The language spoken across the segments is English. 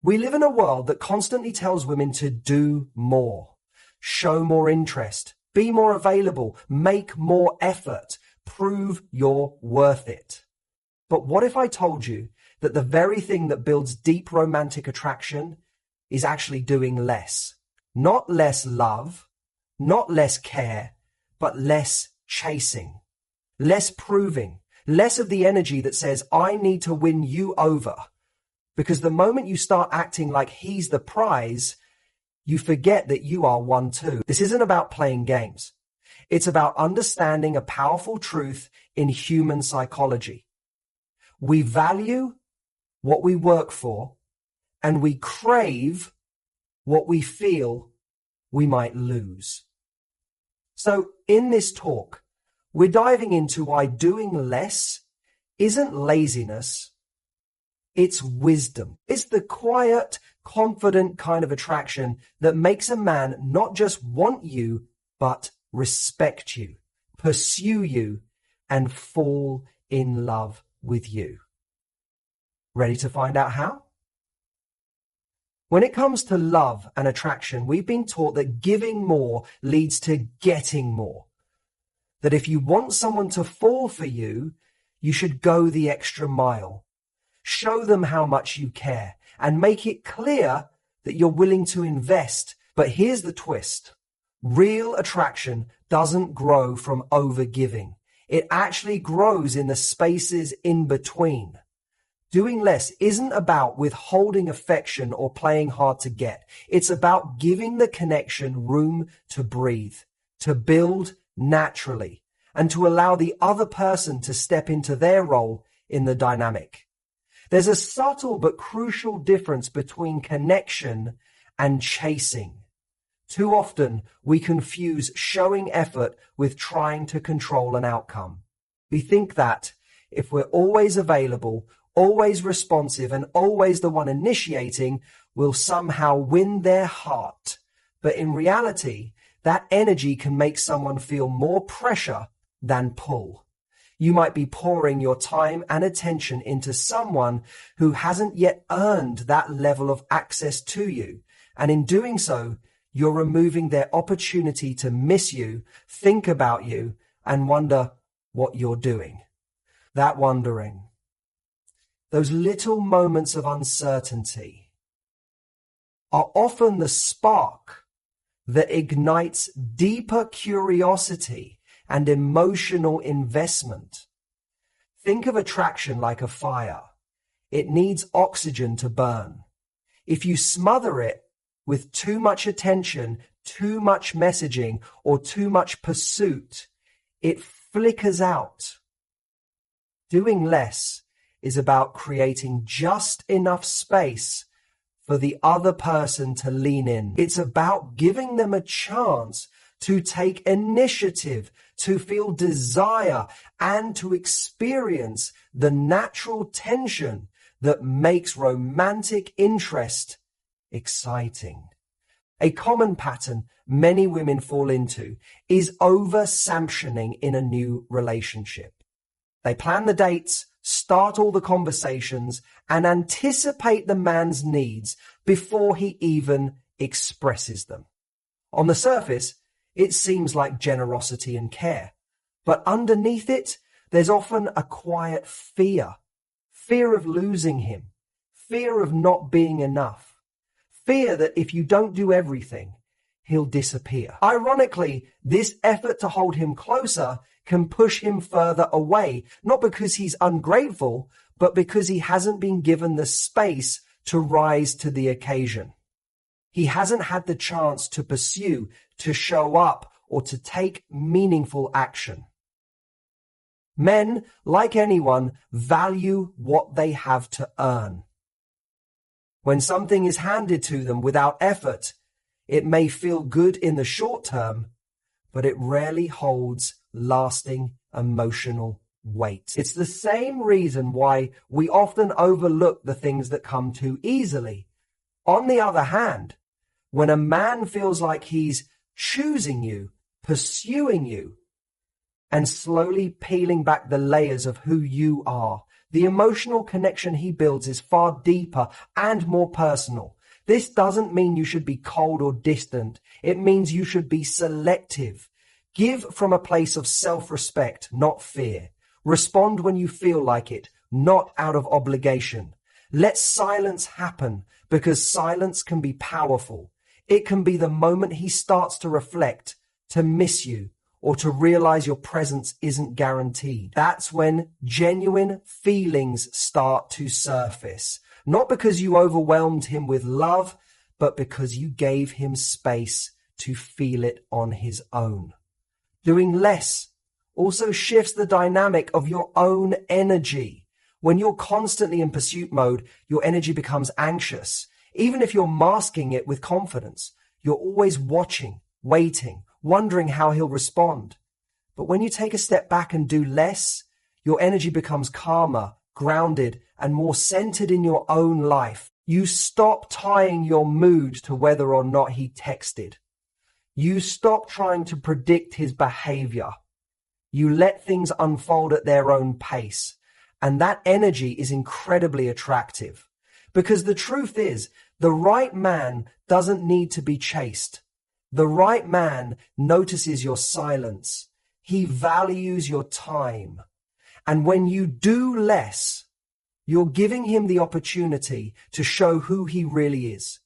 We live in a world that constantly tells women to do more, show more interest, be more available, make more effort, prove you're worth it. But what if I told you that the very thing that builds deep romantic attraction is actually doing less? Not less love, not less care, but less chasing, less proving, less of the energy that says, I need to win you over. Because the moment you start acting like he's the prize, you forget that you are one too. This isn't about playing games. It's about understanding a powerful truth in human psychology. We value what we work for, and we crave what we feel we might lose. So in this talk, we're diving into why doing less isn't laziness, it's wisdom. It's the quiet, confident kind of attraction that makes a man not just want you, but respect you, pursue you, and fall in love with you. Ready to find out how? When it comes to love and attraction, we've been taught that giving more leads to getting more. That if you want someone to fall for you, you should go the extra mile. Show them how much you care and make it clear that you're willing to invest. But here's the twist. Real attraction doesn't grow from overgiving. It actually grows in the spaces in between. Doing less isn't about withholding affection or playing hard to get. It's about giving the connection room to breathe, to build naturally, and to allow the other person to step into their role in the dynamic. There's a subtle but crucial difference between connection and chasing. Too often, we confuse showing effort with trying to control an outcome. We think that if we're always available, always responsive, and always the one initiating, we'll somehow win their heart. But in reality, that energy can make someone feel more pressure than pull. You might be pouring your time and attention into someone who hasn't yet earned that level of access to you. And in doing so, you're removing their opportunity to miss you, think about you, and wonder what you're doing. That wondering, those little moments of uncertainty, are often the spark that ignites deeper curiosity and emotional investment. Think of attraction like a fire. It needs oxygen to burn. If you smother it with too much attention, too much messaging, or too much pursuit, it flickers out. Doing less is about creating just enough space for the other person to lean in. It's about giving them a chance to take initiative, to feel desire, and to experience the natural tension that makes romantic interest exciting. A common pattern many women fall into is over-sanctioning in a new relationship. They plan the dates, start all the conversations, and anticipate the man's needs before he even expresses them. On the surface, it seems like generosity and care, but underneath it, there's often a quiet fear. Fear of losing him, fear of not being enough, fear that if you don't do everything, he'll disappear. Ironically, this effort to hold him closer can push him further away, not because he's ungrateful, but because he hasn't been given the space to rise to the occasion. He hasn't had the chance to pursue, to show up, or to take meaningful action. Men, like anyone, value what they have to earn. When something is handed to them without effort, it may feel good in the short term, but it rarely holds lasting emotional weight. It's the same reason why we often overlook the things that come too easily. On the other hand, when a man feels like he's choosing you, pursuing you, and slowly peeling back the layers of who you are, The emotional connection he builds is far deeper and more personal. This doesn't mean you should be cold or distant. It means you should be selective. Give from a place of self-respect, not fear. Respond when you feel like it, not out of obligation. Let silence happen, because silence can be powerful. It can be the moment he starts to reflect, to miss you, or to realize your presence isn't guaranteed. That's when genuine feelings start to surface. Not because you overwhelmed him with love, but because you gave him space to feel it on his own. Doing less also shifts the dynamic of your own energy. When you're constantly in pursuit mode, your energy becomes anxious. Even if you're masking it with confidence, you're always watching, waiting, wondering how he'll respond. But when you take a step back and do less, your energy becomes calmer, grounded, and more centered in your own life. You stop tying your mood to whether or not he texted. You stop trying to predict his behavior. You let things unfold at their own pace. And that energy is incredibly attractive. Because the truth is, the right man doesn't need to be chased. The right man notices your silence. He values your time. And when you do less, you're giving him the opportunity to show who he really is.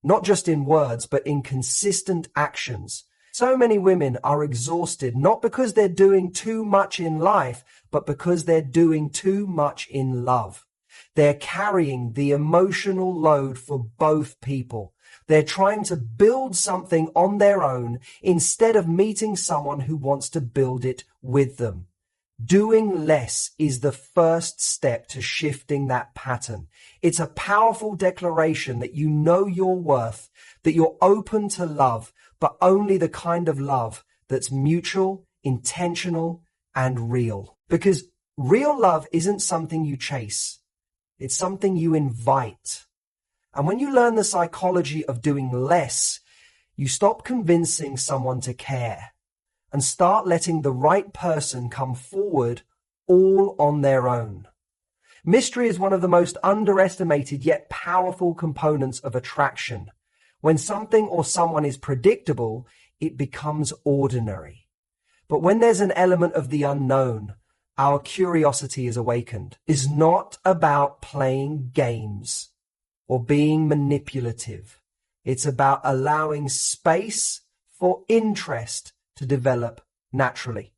Not just in words, but in consistent actions. So many women are exhausted, not because they're doing too much in life, but because they're doing too much in love. They're carrying the emotional load for both people. They're trying to build something on their own instead of meeting someone who wants to build it with them. Doing less is the first step to shifting that pattern. It's a powerful declaration that you know your worth, that you're open to love, but only the kind of love that's mutual, intentional, and real. Because real love isn't something you chase. It's something you invite. And when you learn the psychology of doing less, you stop convincing someone to care and start letting the right person come forward all on their own. Mystery is one of the most underestimated yet powerful components of attraction. When something or someone is predictable, it becomes ordinary. But when there's an element of the unknown, our curiosity is awakened. It's not about playing games or being manipulative. It's about allowing space for interest to develop naturally.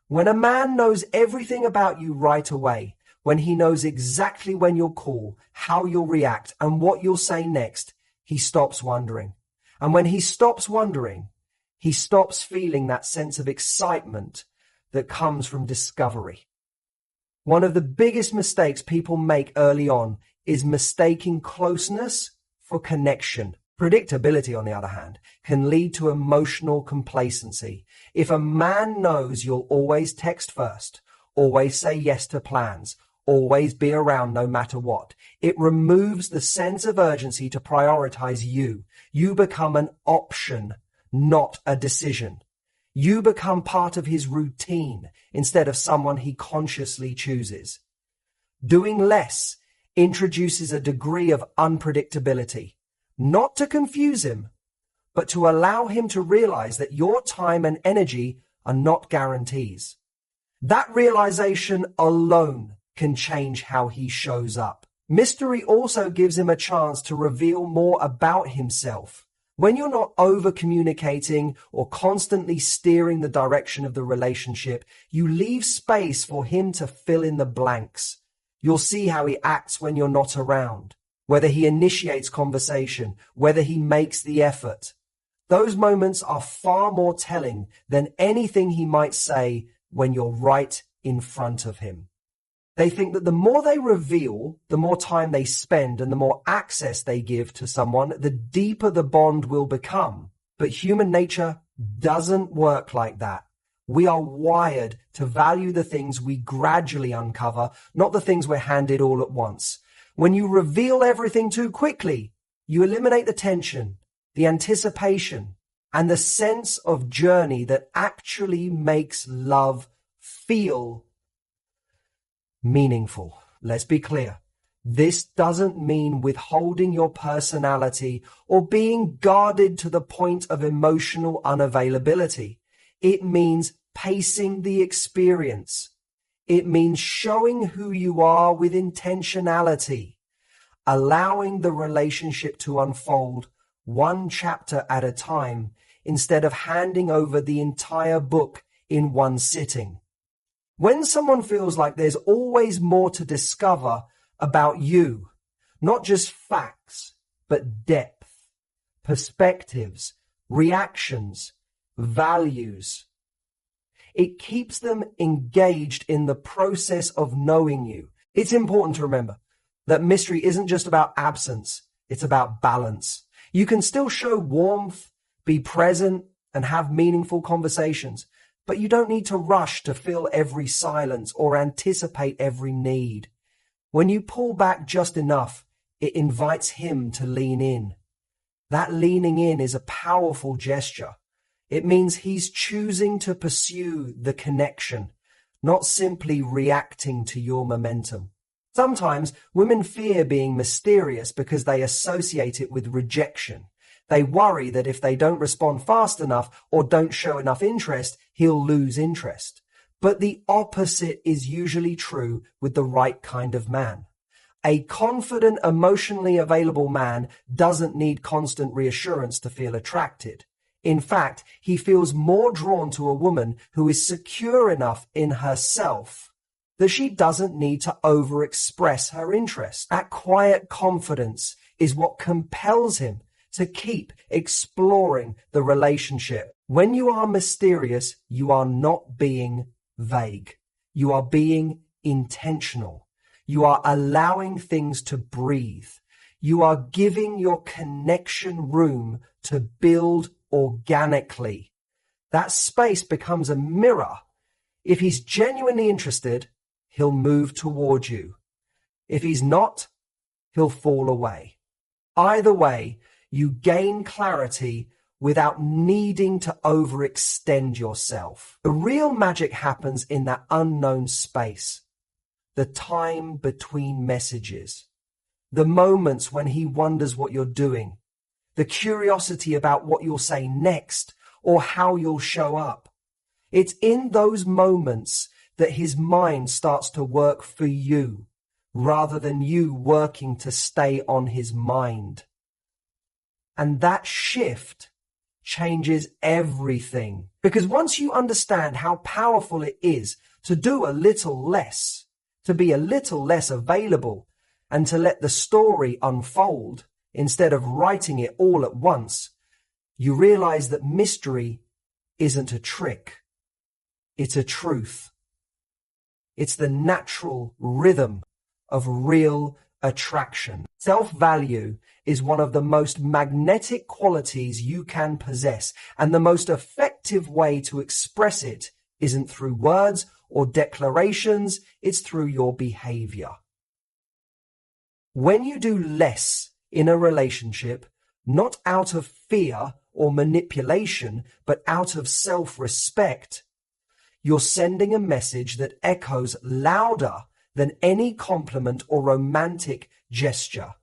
When a man knows everything about you right away, when he knows exactly when you'll call, how you'll react, and what you'll say next, he stops wondering. And when he stops wondering, he stops feeling that sense of excitement that comes from discovery. One of the biggest mistakes people make early on is mistaking closeness for connection. Predictability, on the other hand, can lead to emotional complacency. If a man knows you'll always text first, always say yes to plans, always be around no matter what, it removes the sense of urgency to prioritize you. You become an option, not a decision. You become part of his routine instead of someone he consciously chooses. Doing less introduces a degree of unpredictability, not to confuse him, but to allow him to realize that your time and energy are not guarantees. That realization alone can change how he shows up. Mystery also gives him a chance to reveal more about himself. When you're not over-communicating or constantly steering the direction of the relationship, you leave space for him to fill in the blanks. You'll see how he acts when you're not around, whether he initiates conversation, whether he makes the effort. Those moments are far more telling than anything he might say when you're right in front of him. They think that the more they reveal, the more time they spend and the more access they give to someone, the deeper the bond will become. But human nature doesn't work like that. We are wired to value the things we gradually uncover, not the things we're handed all at once. When you reveal everything too quickly, you eliminate the tension, the anticipation, and the sense of journey that actually makes love feel meaningful. Let's be clear. This doesn't mean withholding your personality or being guarded to the point of emotional unavailability. It means pacing the experience. It means showing who you are with intentionality, allowing the relationship to unfold one chapter at a time instead of handing over the entire book in one sitting. When someone feels like there's always more to discover about you, not just facts, but depth, perspectives, reactions, values, it keeps them engaged in the process of knowing you. It's important to remember that mystery isn't just about absence, it's about balance. You can still show warmth, be present, and have meaningful conversations, but you don't need to rush to fill every silence or anticipate every need. When you pull back just enough, it invites him to lean in. That leaning in is a powerful gesture. It means he's choosing to pursue the connection, not simply reacting to your momentum. Sometimes women fear being mysterious because they associate it with rejection. They worry that if they don't respond fast enough or don't show enough interest, he'll lose interest. But the opposite is usually true with the right kind of man. A confident, emotionally available man doesn't need constant reassurance to feel attracted. In fact, he feels more drawn to a woman who is secure enough in herself that she doesn't need to overexpress her interest. That quiet confidence is what compels him to keep exploring the relationship. When you are mysterious, you are not being vague. You are being intentional. You are allowing things to breathe. You are giving your connection room to build organically. That space becomes a mirror. If he's genuinely interested, he'll move toward you. If he's not, he'll fall away. Either way, you gain clarity without needing to overextend yourself. The real magic happens in that unknown space, the time between messages, the moments when he wonders what you're doing, the curiosity about what you'll say next or how you'll show up. It's in those moments that his mind starts to work for you rather than you working to stay on his mind. And that shift changes everything. Because once you understand how powerful it is to do a little less, to be a little less available, and to let the story unfold instead of writing it all at once, you realize that mystery isn't a trick. It's a truth. It's the natural rhythm of real attraction. Self-value is one of the most magnetic qualities you can possess, and the most effective way to express it isn't through words or declarations, it's through your behavior. When you do less in a relationship, not out of fear or manipulation, but out of self-respect, you're sending a message that echoes louder than any compliment or romantic gesture.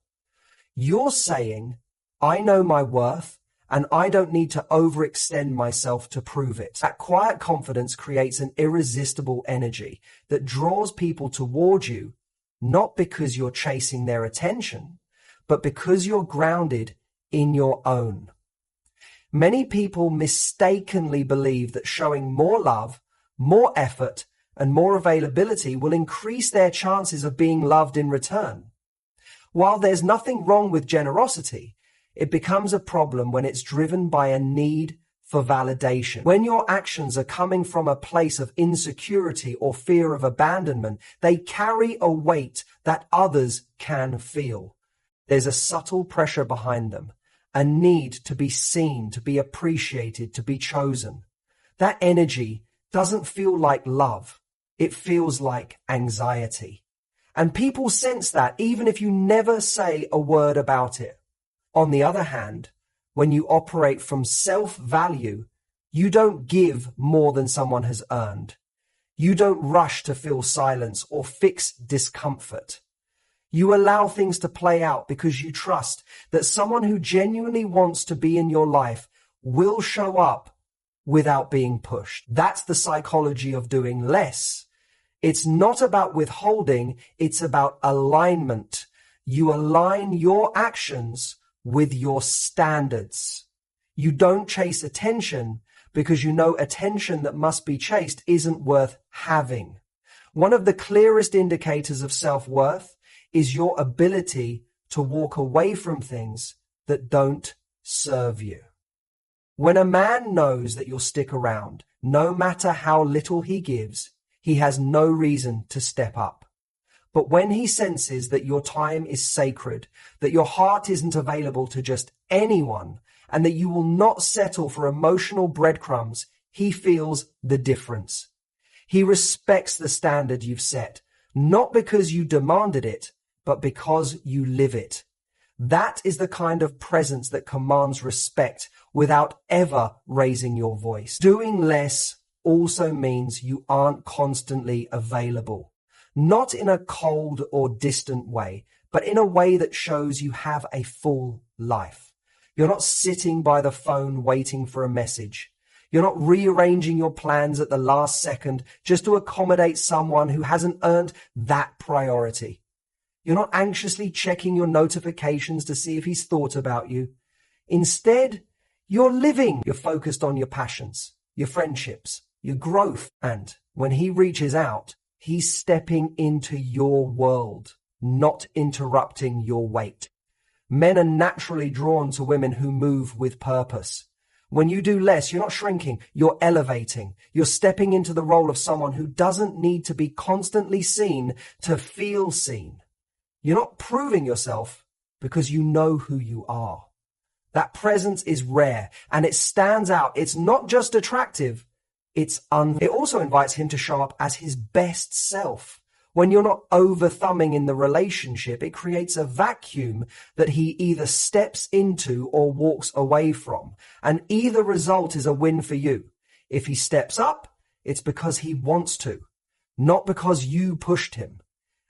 You're saying, I know my worth, and I don't need to overextend myself to prove it. That quiet confidence creates an irresistible energy that draws people toward you, not because you're chasing their attention, but because you're grounded in your own. Many people mistakenly believe that showing more love, more effort, and more availability will increase their chances of being loved in return. While there's nothing wrong with generosity, it becomes a problem when it's driven by a need for validation. When your actions are coming from a place of insecurity or fear of abandonment, they carry a weight that others can feel. There's a subtle pressure behind them, a need to be seen, to be appreciated, to be chosen. That energy doesn't feel like love. It feels like anxiety. And people sense that even if you never say a word about it. On the other hand, when you operate from self-value, you don't give more than someone has earned. You don't rush to fill silence or fix discomfort. You allow things to play out because you trust that someone who genuinely wants to be in your life will show up without being pushed. That's the psychology of doing less. It's not about withholding, it's about alignment. You align your actions with your standards. You don't chase attention because you know attention that must be chased isn't worth having. One of the clearest indicators of self-worth is your ability to walk away from things that don't serve you. When a man knows that you'll stick around, no matter how little he gives, he has no reason to step up. But when he senses that your time is sacred, that your heart isn't available to just anyone, and that you will not settle for emotional breadcrumbs, he feels the difference. He respects the standard you've set, not because you demanded it, but because you live it. That is the kind of presence that commands respect without ever raising your voice. Doing less also means you aren't constantly available, not in a cold or distant way, but in a way that shows you have a full life. You're not sitting by the phone waiting for a message. You're not rearranging your plans at the last second just to accommodate someone who hasn't earned that priority. You're not anxiously checking your notifications to see if he's thought about you. Instead, you're living. You're focused on your passions, your friendships, your growth. And when he reaches out, he's stepping into your world, not interrupting your wait. Men are naturally drawn to women who move with purpose. When you do less, you're not shrinking, you're elevating. You're stepping into the role of someone who doesn't need to be constantly seen to feel seen. You're not proving yourself because you know who you are. That presence is rare and it stands out. It's not just attractive, it also invites him to show up as his best self. When you're not over-thumbing in the relationship, it creates a vacuum that he either steps into or walks away from. And either result is a win for you. If he steps up, it's because he wants to, not because you pushed him.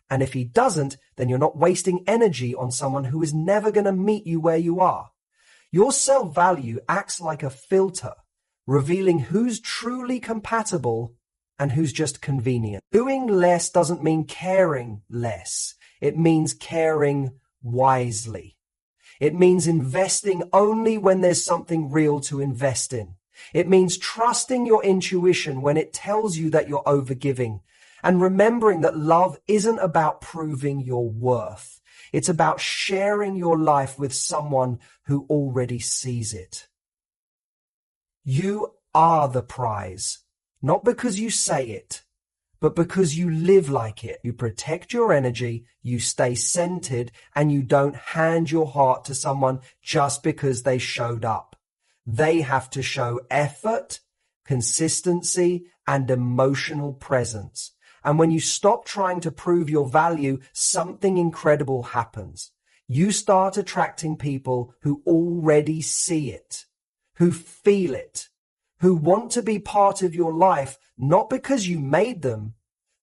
And if he doesn't, then you're not wasting energy on someone who is never going to meet you where you are. Your self-value acts like a filter, revealing who's truly compatible and who's just convenient. Doing less doesn't mean caring less. It means caring wisely. It means investing only when there's something real to invest in. It means trusting your intuition when it tells you that you're overgiving, and remembering that love isn't about proving your worth. It's about sharing your life with someone who already sees it. You are the prize. Not because you say it, but because you live like it. You protect your energy, you stay centered, and you don't hand your heart to someone just because they showed up. They have to show effort, consistency, and emotional presence. And when you stop trying to prove your value, something incredible happens. You start attracting people who already see it, who feel it, who want to be part of your life, not because you made them.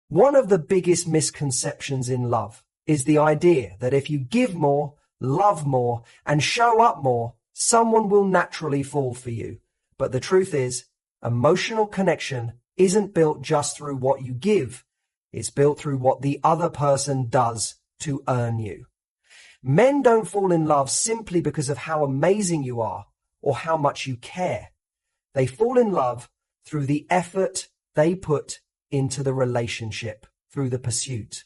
One of the biggest misconceptions in love is the idea that if you give more, love more, and show up more, someone will naturally fall for you. But the truth is, emotional connection isn't built just through what you give. It's built through what the other person does to earn you. Men don't fall in love simply because of how amazing you are or how much you care. They fall in love through the effort they put into the relationship, through the pursuit,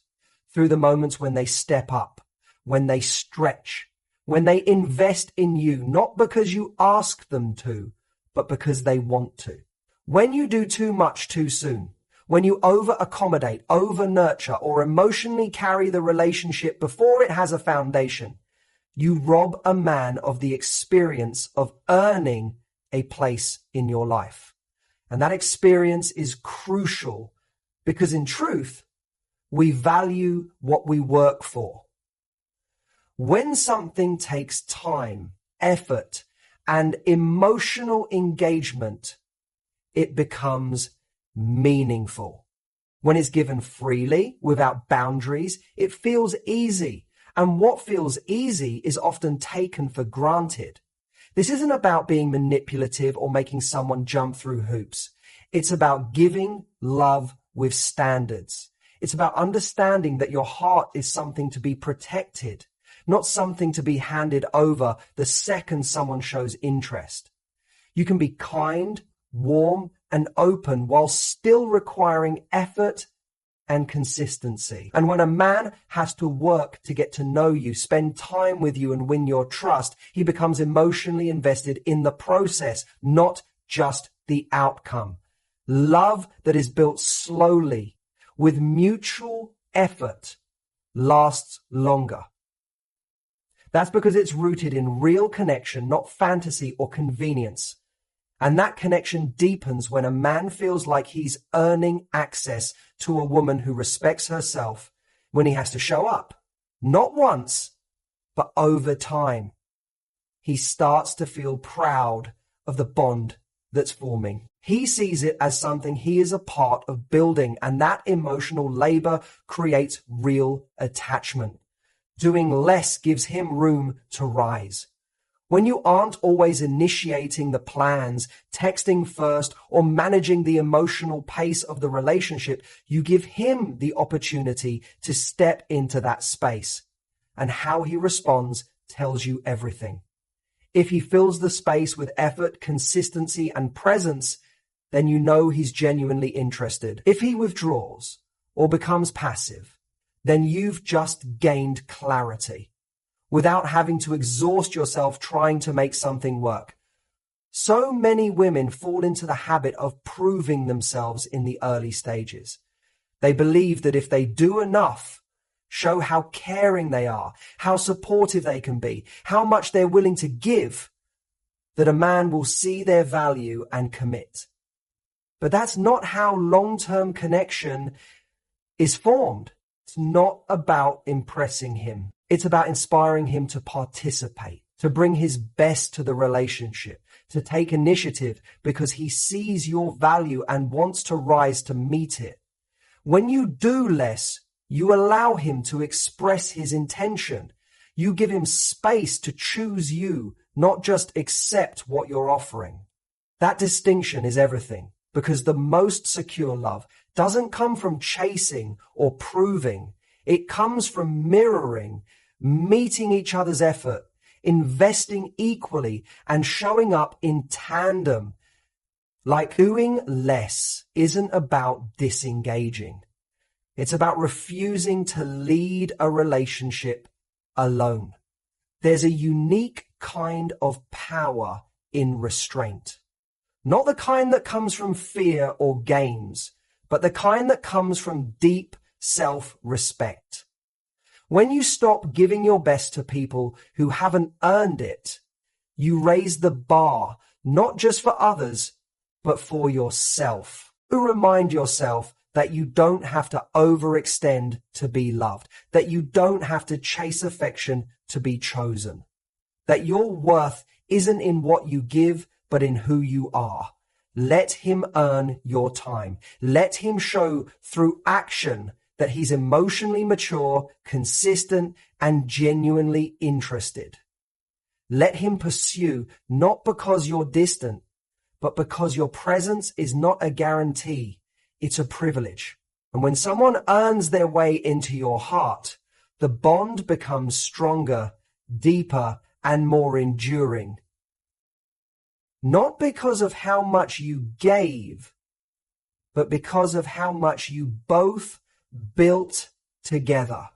through the moments when they step up, when they stretch, when they invest in you, not because you ask them to, but because they want to. When you do too much too soon, when you over-accommodate, over-nurture, or emotionally carry the relationship before it has a foundation, you rob a man of the experience of earning a place in your life. And that experience is crucial because in truth, we value what we work for. When something takes time, effort, and emotional engagement, it becomes meaningful. When it's given freely, without boundaries, it feels easy. And what feels easy is often taken for granted. This isn't about being manipulative or making someone jump through hoops. It's about giving love with standards. It's about understanding that your heart is something to be protected, not something to be handed over the second someone shows interest. You can be kind, warm, and open while still requiring effort and consistency. And when a man has to work to get to know you, spend time with you, and win your trust, he becomes emotionally invested in the process, not just the outcome. Love that is built slowly with mutual effort lasts longer. That's because it's rooted in real connection, not fantasy or convenience. And that connection deepens when a man feels like he's earning access to a woman who respects herself, when he has to show up, not once, but over time. He starts to feel proud of the bond that's forming. He sees it as something he is a part of building, and that emotional labor creates real attachment. Doing less gives him room to rise. When you aren't always initiating the plans, texting first, or managing the emotional pace of the relationship, you give him the opportunity to step into that space. And how he responds tells you everything. If he fills the space with effort, consistency, and presence, then you know he's genuinely interested. If he withdraws or becomes passive, then you've just gained clarity, without having to exhaust yourself trying to make something work. So many women fall into the habit of proving themselves in the early stages. They believe that if they do enough, show how caring they are, how supportive they can be, how much they're willing to give, that a man will see their value and commit. But that's not how long-term connection is formed. It's not about impressing him. It's about inspiring him to participate, to bring his best to the relationship, to take initiative because he sees your value and wants to rise to meet it. When you do less, you allow him to express his intention. You give him space to choose you, not just accept what you're offering. That distinction is everything, because the most secure love doesn't come from chasing or proving. It comes from mirroring, meeting each other's effort, investing equally, and showing up in tandem. Like, doing less isn't about disengaging. It's about refusing to lead a relationship alone. There's a unique kind of power in restraint. Not the kind that comes from fear or games, but the kind that comes from deep self-respect. When you stop giving your best to people who haven't earned it, you raise the bar, not just for others, but for yourself. You remind yourself that you don't have to overextend to be loved, that you don't have to chase affection to be chosen, that your worth isn't in what you give, but in who you are. Let him earn your time. Let him show through action that he's emotionally mature, consistent, and genuinely interested. Let him pursue, not because you're distant, but because your presence is not a guarantee, it's a privilege. And when someone earns their way into your heart, the bond becomes stronger, deeper, and more enduring. Not because of how much you gave, but because of how much you both built together.